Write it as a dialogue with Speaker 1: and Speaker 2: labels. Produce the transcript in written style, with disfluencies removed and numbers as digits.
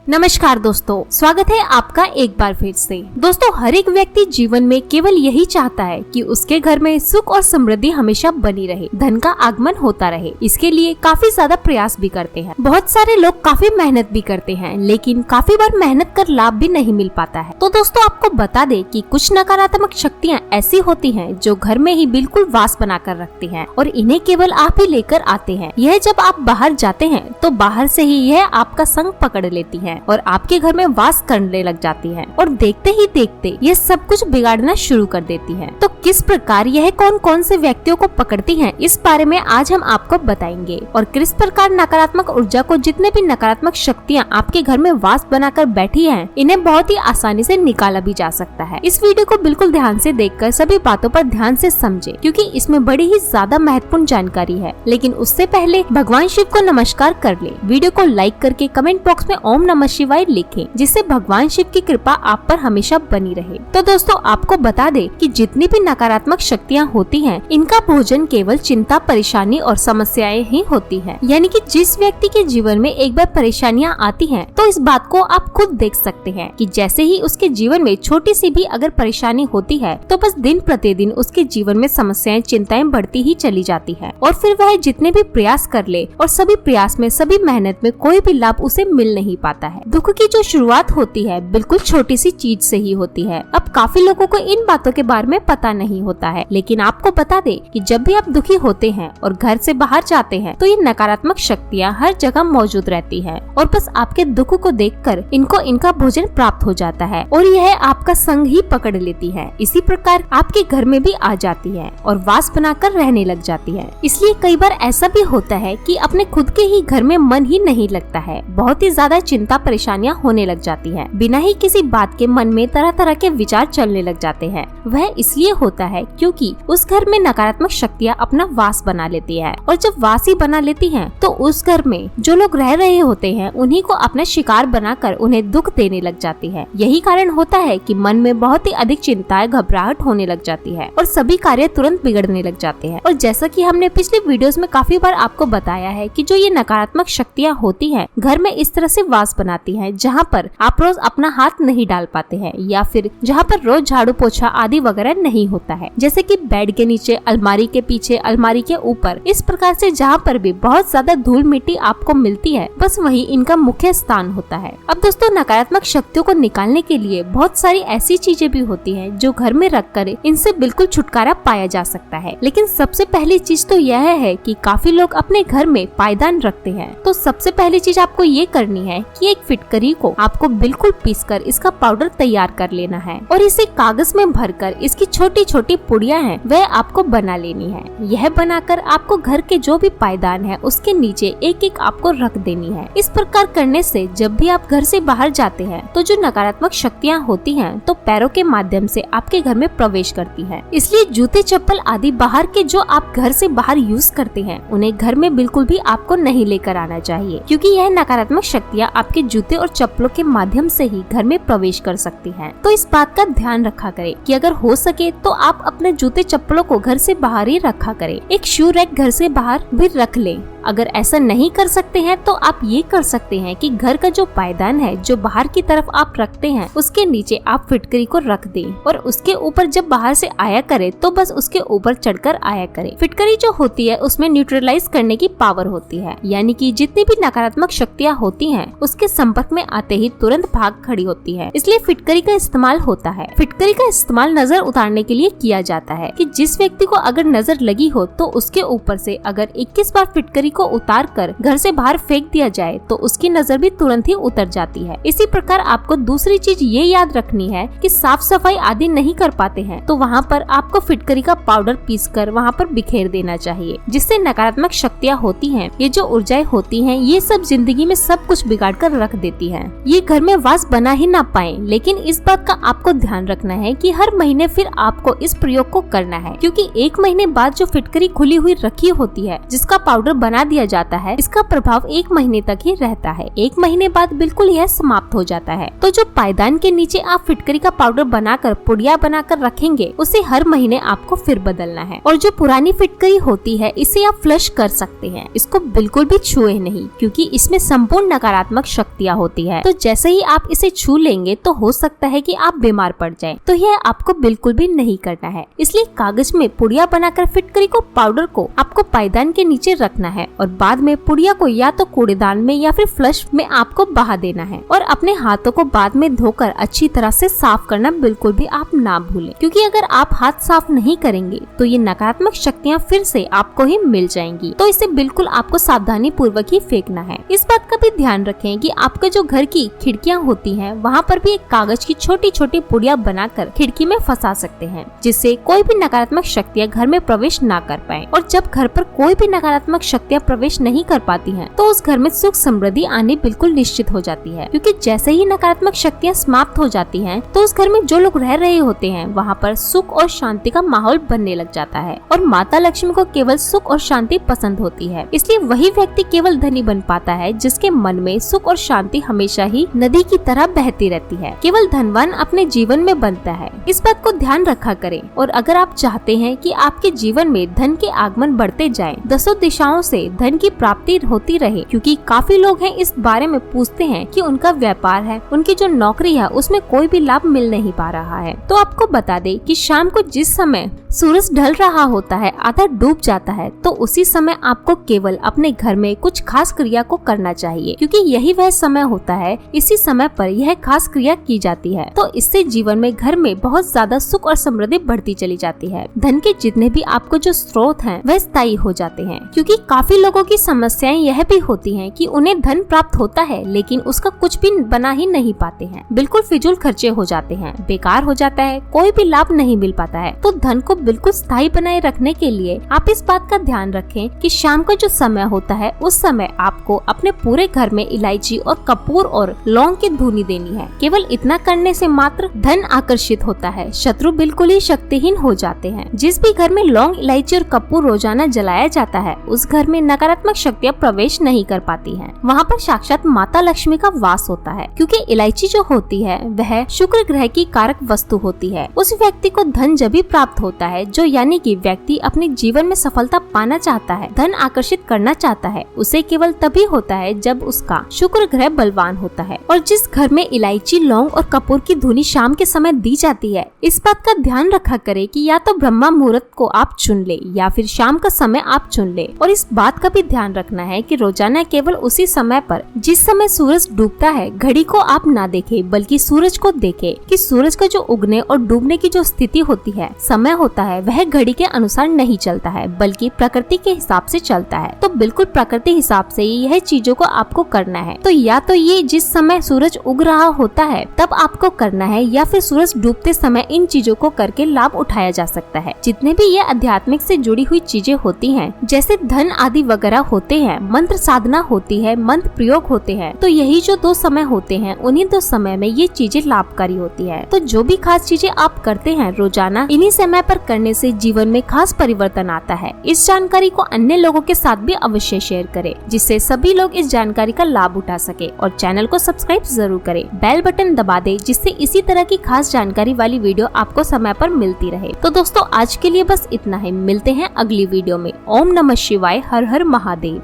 Speaker 1: नमस्कार दोस्तों, स्वागत है आपका एक बार फिर से। दोस्तों, हर एक व्यक्ति जीवन में केवल यही चाहता है कि उसके घर में सुख और समृद्धि हमेशा बनी रहे, धन का आगमन होता रहे। इसके लिए काफी ज्यादा प्रयास भी करते हैं। बहुत सारे लोग काफी मेहनत भी करते हैं, लेकिन काफी बार मेहनत कर लाभ भी नहीं मिल पाता है। तो दोस्तों, आपको बता दे कि कुछ नकारात्मक शक्तियाँ ऐसी होती हैं जो घर में ही बिल्कुल वास बना कर रखती हैं और इन्हें केवल आप ही लेकर आते हैं। यह जब आप बाहर जाते हैं तो बाहर से ही यह आपका संग पकड़ लेती है और आपके घर में वास करने लग जाती है और देखते ही देखते ये सब कुछ बिगाड़ना शुरू कर देती है। तो किस प्रकार यह कौन कौन से व्यक्तियों को पकड़ती है, इस बारे में आज हम आपको बताएंगे। और किस प्रकार नकारात्मक ऊर्जा को, जितने भी नकारात्मक शक्तियाँ आपके घर में वास बनाकर बैठी हैं, इन्हें बहुत ही आसानी से निकाला भी जा सकता है। इस वीडियो को बिल्कुल ध्यान से देखकर सभी बातों पर ध्यान से समझे, क्योंकि इसमें बड़ी ही ज्यादा महत्वपूर्ण जानकारी है। लेकिन उससे पहले भगवान शिव को नमस्कार कर ले। वीडियो को लाइक करके कमेंट बॉक्स में ओम नमः शिवाय लिखें, जिससे भगवान शिव की कृपा आप पर हमेशा बनी रहे। तो दोस्तों, आपको बता दे कि जितनी भी नकारात्मक शक्तियाँ होती हैं, इनका भोजन केवल चिंता, परेशानी और समस्याएं ही होती हैं। यानी कि जिस व्यक्ति के जीवन में एक बार परेशानियां आती हैं, तो इस बात को आप खुद देख सकते हैं कि जैसे ही उसके जीवन में छोटी सी भी अगर परेशानी होती है, तो बस दिन प्रतिदिन उसके जीवन में समस्याएं, चिंताएं बढ़ती ही चली जाती है। और फिर वह जितने भी प्रयास कर ले और सभी प्रयास में, सभी मेहनत में कोई भी लाभ उसे मिल नहीं पाता है। दुख की जो शुरुआत होती है बिल्कुल छोटी सी चीज से ही होती है। अब काफी लोगों को इन बातों के बारे में पता नहीं होता है, लेकिन आपको बता दे कि जब भी आप दुखी होते हैं और घर से बाहर जाते हैं, तो ये नकारात्मक शक्तियाँ हर जगह मौजूद रहती है और बस आपके दुख को देखकर इनको इनका भोजन प्राप्त हो जाता है और यह आपका संग ही पकड़ लेती है। इसी प्रकार आपके घर में भी आ जाती है और वास बनाकर रहने लग जाती है। इसलिए कई बार ऐसा भी होता है कि अपने खुद के ही घर में मन ही नहीं लगता है। बहुत ही ज्यादा चिंता, परेशानियां होने लग जाती हैं। बिना ही किसी बात के मन में तरह तरह के विचार चलने लग जाते हैं। वह इसलिए होता है क्योंकि उस घर में नकारात्मक शक्तियां अपना वास बना लेती है और जब वास ही बना लेती हैं, तो उस घर में जो लोग रह रहे होते हैं उन्हीं को अपना शिकार बनाकर उन्हें दुख देने लग जाती है। यही कारण होता है कि मन में बहुत ही अधिक चिंताएं, घबराहट होने लग जाती है और सभी कार्य तुरंत बिगड़ने लग जाते हैं। और जैसा कि हमने पिछले वीडियोस में काफी बार आपको बताया है कि जो ये नकारात्मक शक्तियाँ होती हैं, घर में इस तरह से वास बनाती हैं जहाँ पर आप रोज अपना हाथ नहीं डाल पाते हैं, या फिर जहाँ पर रोज झाड़ू पोछा आदि वगैरह नहीं होता है, जैसे कि बेड के नीचे, अलमारी के पीछे, अलमारी के ऊपर। इस प्रकार से जहाँ पर भी बहुत ज्यादा धूल मिट्टी आपको मिलती है, बस वही इनका मुख्य स्थान होता है। अब दोस्तों, नकारात्मक शक्तियों को निकालने के लिए बहुत सारी ऐसी चीजें भी होती है जो घर में रखकर इनसे बिल्कुल छुटकारा पाया जा सकता है। लेकिन सबसे पहली चीज तो यह है कि काफी लोग अपने घर में पायदान रखते हैं। तो सबसे पहली चीज आपको ये करनी है कि एक फिटकरी को आपको बिल्कुल पीसकर इसका पाउडर तैयार कर लेना है और इसे कागज में भरकर इसकी छोटी छोटी पुड़ियां हैं वह आपको बना लेनी है। यह बनाकर आपको घर के जो भी पायदान है उसके नीचे एक एक आपको रख देनी है। इस प्रकार करने से जब भी आप घर से बाहर जाते हैं, तो जो नकारात्मक शक्तियाँ होती हैं तो पैरों के माध्यम से आपके घर में प्रवेश करती है। इसलिए जूते, चप्पल आदि बाहर के जो आप घर से बाहर यूज करते हैं, उन्हें घर में बिल्कुल भी आपको नहीं लेकर आना चाहिए, क्योंकि यह नकारात्मक शक्तियाँ आपके जूते और चप्पलों के माध्यम से ही घर में प्रवेश कर सकती हैं। तो इस बात का ध्यान रखा करें कि अगर हो सके तो आप अपने जूते चप्पलों को घर से बाहर ही रखा करें। एक शू रैक घर से बाहर भी रख लें। अगर ऐसा नहीं कर सकते हैं तो आप ये कर सकते हैं कि घर का जो पायदान है जो बाहर की तरफ आप रखते हैं, उसके नीचे आप फिटकरी को रख दें और उसके ऊपर जब बाहर से आया करे तो बस उसके ऊपर चढ़कर आया करे। फिटकरी जो होती है उसमें न्यूट्रलाइज करने की पावर होती है, यानी कि जितनी भी नकारात्मक शक्तियाँ होती हैं उसके संपर्क में आते ही तुरंत भाग खड़ी होती है। इसलिए फिटकरी का इस्तेमाल होता है। फिटकरी का इस्तेमाल नजर उतारने के लिए किया जाता है कि जिस व्यक्ति को अगर नजर लगी हो तो उसके ऊपर से अगर 21 बार फिटकरी को उतार कर घर से बाहर फेंक दिया जाए तो उसकी नजर भी तुरंत ही उतर जाती है। इसी प्रकार आपको दूसरी चीज ये याद रखनी है कि साफ सफाई आदि नहीं कर पाते हैं तो वहाँ पर आपको फिटकरी का पाउडर पीसकर वहाँ पर बिखेर देना चाहिए, जिससे नकारात्मक शक्तियाँ होती हैं, ये जो ऊर्जाएं होती हैं, ये सब जिंदगी में सब कुछ बिगाड़ कर रख देती है। ये घर में वास बना ही ना पाए। लेकिन इस बात का आपको ध्यान रखना है कि हर महीने फिर आपको इस प्रयोग को करना है, क्योंकि एक महीने बाद जो फिटकरी खुली हुई रखी होती है, जिसका पाउडर बना बना दिया जाता है, इसका प्रभाव 1 महीने तक ही रहता है। 1 महीने बाद बिल्कुल यह समाप्त हो जाता है। तो जो पायदान के नीचे आप फिटकरी का पाउडर बनाकर पुड़िया बनाकर रखेंगे, उसे हर महीने आपको फिर बदलना है। और जो पुरानी फिटकरी होती है, इसे आप फ्लश कर सकते हैं। इसको बिल्कुल भी छुए नहीं, क्योंकि इसमें संपूर्ण नकारात्मक शक्तियाँ होती है। तो जैसे ही आप इसे छू लेंगे तो हो सकता है कि आप बीमार पड़ जाएं। तो यह आपको बिल्कुल भी नहीं करना है। इसलिए कागज में पुड़िया बनाकर फिटकरी को पाउडर को आपको पायदान के नीचे रखना है और बाद में पुड़िया को या तो कूड़ेदान में या फिर फ्लश में आपको बहा देना है। और अपने हाथों को बाद में धोकर अच्छी तरह से साफ करना बिल्कुल भी आप ना भूलें, क्योंकि अगर आप हाथ साफ नहीं करेंगे तो ये नकारात्मक शक्तियाँ फिर से आपको ही मिल जाएंगी। तो इसे बिल्कुल आपको सावधानी पूर्वक ही फेंकना है। इस बात का भी ध्यान रखें कि आपके जो घर की खिड़कियाँ होती हैं, वहाँ पर भी एक कागज की छोटी छोटी पुड़िया बनाकर खिड़की में फंसा सकते हैं, जिससे कोई भी नकारात्मक शक्तियाँ घर में प्रवेश ना कर पाए। और जब घर पर कोई भी नकारात्मक शक्तियाँ प्रवेश नहीं कर पाती हैं, तो उस घर में सुख समृद्धि आनी बिल्कुल निश्चित हो जाती है। क्योंकि जैसे ही नकारात्मक शक्तियाँ समाप्त हो जाती हैं, तो उस घर में जो लोग रह रहे होते हैं, वहाँ पर सुख और शांति का माहौल बनने लग जाता है। और माता लक्ष्मी को केवल सुख और शांति पसंद होती है। इसलिए वही व्यक्ति केवल धनी बन पाता है जिसके मन में सुख और शांति हमेशा ही नदी की तरह बहती रहती है। केवल धनवान अपने जीवन में बनता है। इस बात को ध्यान रखा करें। और अगर आप चाहते हैं कि आपके जीवन में धन के आगमन बढ़ते जाएं, 10 दिशाओं से धन की प्राप्ति होती रहे, क्योंकि काफी लोग हैं इस बारे में पूछते हैं कि उनका व्यापार है, उनकी जो नौकरी है, उसमें कोई भी लाभ मिल नहीं पा रहा है। तो आपको बता दें कि शाम को जिस समय सूरज ढल रहा होता है, आधा डूब जाता है, तो उसी समय आपको केवल अपने घर में कुछ खास क्रिया को करना चाहिए, क्योंकि यही वह समय होता है। इसी समय पर यह खास क्रिया की जाती है। तो इससे जीवन में घर में बहुत ज्यादा सुख और समृद्धि बढ़ती चली जाती है। धन के जितने भी आपको जो स्रोत हैं, वह स्थायी हो जाते हैं। क्योंकि काफी लोगों की समस्याएं यह भी होती हैं कि उन्हें धन प्राप्त होता है, लेकिन उसका कुछ भी बना ही नहीं पाते हैं। बिल्कुल फिजूल खर्चे हो जाते हैं, बेकार हो जाता है, कोई भी लाभ नहीं मिल पाता है। तो धन को बिल्कुल स्थायी बनाए रखने के लिए आप इस बात का ध्यान रखें कि शाम का जो समय होता है, उस समय आपको अपने पूरे घर में इलायची और कपूर और लौंग की धुनी देनी है। केवल इतना करने से मात्र धन आकर्षित होता है, शत्रु बिल्कुल ही शक्तिहीन हो जाते हैं। जिस भी घर में लौंग, इलायची और कपूर रोजाना जलाया जाता है, उस घर में नकारात्मक शक्तियाँ प्रवेश नहीं कर पाती हैं। वहाँ पर साक्षात माता लक्ष्मी का वास होता है, क्योंकि इलायची जो होती है वह शुक्र ग्रह की कारक वस्तु होती है। उस व्यक्ति को धन जब भी प्राप्त होता है, जो यानी कि व्यक्ति अपने जीवन में सफलता पाना चाहता है, धन आकर्षित करना चाहता है, उसे केवल तभी होता है जब उसका शुक्र ग्रह बलवान होता है। और जिस घर में इलायची, लौंग और कपूर की धुनी शाम के समय दी जाती है, इस बात का ध्यान रखा करे कि या तो ब्रह्मा मुहूर्त को आप चुन ले या फिर शाम का समय आप चुन ले। और इस बात का भी ध्यान रखना है कि रोजाना केवल उसी समय पर, जिस समय सूरज डूबता है, घड़ी को आप ना देखे, बल्कि सूरज को देखे कि सूरज का जो उगने और डूबने की जो स्थिति होती है, समय होता है, वह घड़ी के अनुसार नहीं चलता है, बल्कि प्रकृति के हिसाब से चलता है। तो बिल्कुल प्रकृति हिसाब से यह चीजों को आपको करना है। तो या तो ये जिस समय सूरज उग रहा होता है तब आपको करना है, या फिर सूरज डूबते समय इन चीजों को करके लाभ उठाया जा सकता है। जितने भी ये आध्यात्मिक से जुड़ी हुई चीजें होती हैं, जैसे धन आदि वगैरह होते हैं, मंत्र साधना होती है, मंत्र प्रयोग होते हैं, तो यही जो 2 समय होते हैं, उन्हीं 2 समय में ये चीजें लाभकारी होती है। तो जो भी खास चीजें आप करते हैं रोजाना, इन्हीं समय पर करने से जीवन में खास परिवर्तन आता है। इस जानकारी को अन्य लोगों के साथ भी अवश्य शेयर करें, जिससे सभी लोग इस जानकारी का लाभ उठा सके। और चैनल को सब्सक्राइब जरूर करें, बेल बटन दबा दे, जिससे इसी तरह की खास जानकारी वाली वीडियो आपको समय पर मिलती रहे। तो दोस्तों, आज के लिए बस इतना ही। मिलते हैं अगली वीडियो में। ओम नमः शिवाय, हर हर महादेव।